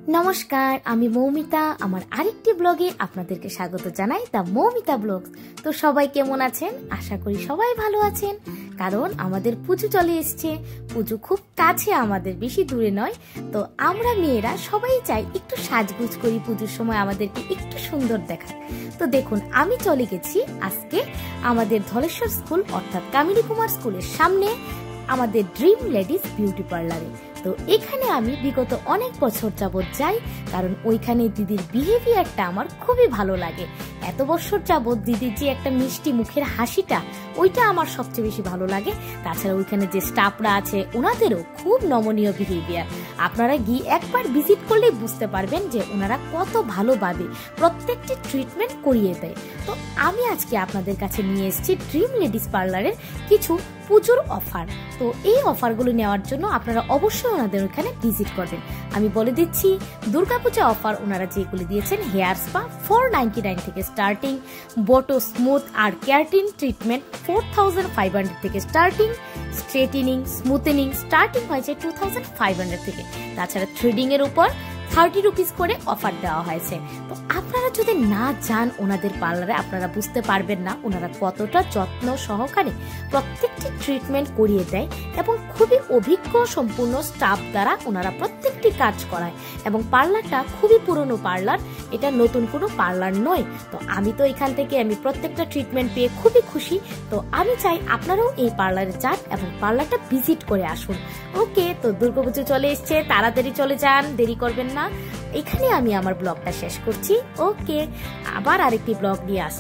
নমস্কার, আমি মৌমিতা। আমার আরেকটি ব্লগে আপনাদেরকে স্বাগত জানাই, দ্য মৌমিতা ব্লগস। তো সবাই কেমন আছেন? আশা করি সবাই ভালো আছেন, কারণ আমাদের পুজো চলে এসছে। পুজো খুব কাছে আমাদের, বেশি দূরে নয়। তো আমরা মেয়েরা সবাই চাই একটু সাজগুজ করি, পুজোর সময় আমাদেরকে একটু সুন্দর দেখায়। তো দেখুন, আমি চলে গেছি আজকে আমাদের ধলেশ্বর স্কুল অর্থাৎ কামিনী কুমার স্কুলের সামনে আমাদের ড্রিম লেডিস বিউটি পার্লারে। তো এখানে আমি বিগত অনেক বছর যাবৎ যাই, কারণ ওইখানে দিদির বিহেভিয়ারটা আমার খুবই ভালো লাগে। এত বছর যাবৎ দিদির যে একটা মিষ্টি মুখের হাসিটা, ওইটা আমার সবচেয়ে বেশি ভালো লাগে। তাছাড়া ওইখানে যে স্টাফরা আছে ওনাদেরও খুব নমনীয় বিহেভিয়ার। আপনারা গিয়ে একবার ভিজিট করলেই বুঝতে পারবেন যে ওনারা কত ভালোভাবে প্রত্যেকটি ট্রিটমেন্ট করিয়ে দেয়। তো আমি আজকে আপনাদের কাছে নিয়ে এসেছি ড্রিম লেডিস পার্লারের কিছু পুজোর অফার। তো এই অফারগুলো নেওয়ার জন্য আপনারা অবশ্যই ওনাদের ওখানে ভিজিট করবেন। আমি বলে দিচ্ছি, দুর্গাপূজা অফার ওনারা যেগুলি দিয়েছেন, হেয়ার স্পা 499 থেকে স্টার্টিং, বোটো স্মুথ আর কেরাটিন ট্রিটমেন্ট 4500 থেকে স্টার্টিং, স্ট্রেটেনিং স্মুথেনিং স্টার্টিং হয়েছে 2500 থেকে। তাছাড়া থ্রেডিং এর উপর 30 রুপিস করে অফার দেওয়া হয়েছে। তো আপনারা যদি না যান ওনাদের পার্লারে, আপনারা বুঝতে পারবেন না ওনারা কতটা যত্ন সহকারে প্রত্যেকটি ট্রিটমেন্ট করিয়ে দেয়, এবং খুবই অভিজ্ঞ সম্পূর্ণ স্টাফ দ্বারা ওনারা প্রত্যেকটি কাজ করায়। এবং পার্লারটা খুবই পুরনো পার্লার, এটা নতুন কোনো পার্লার নয়। তো আমি তো এখান থেকে প্রত্যেকটা ট্রিটমেন্ট পেয়ে খুবই খুশি। তো আমি চাই আপনারাও এই পার্লারে যান এবং পার্লারটা ভিজিট করে আসুন। ওকে, তো দুর্গাপুজো চলে এসছে, তাড়াতাড়ি চলে যান, দেরি করবেন না। এখানে আমি আমার ব্লগটা শেষ করছি। ওকে, আবার আরেকটি ব্লগ নিয়ে আসছি।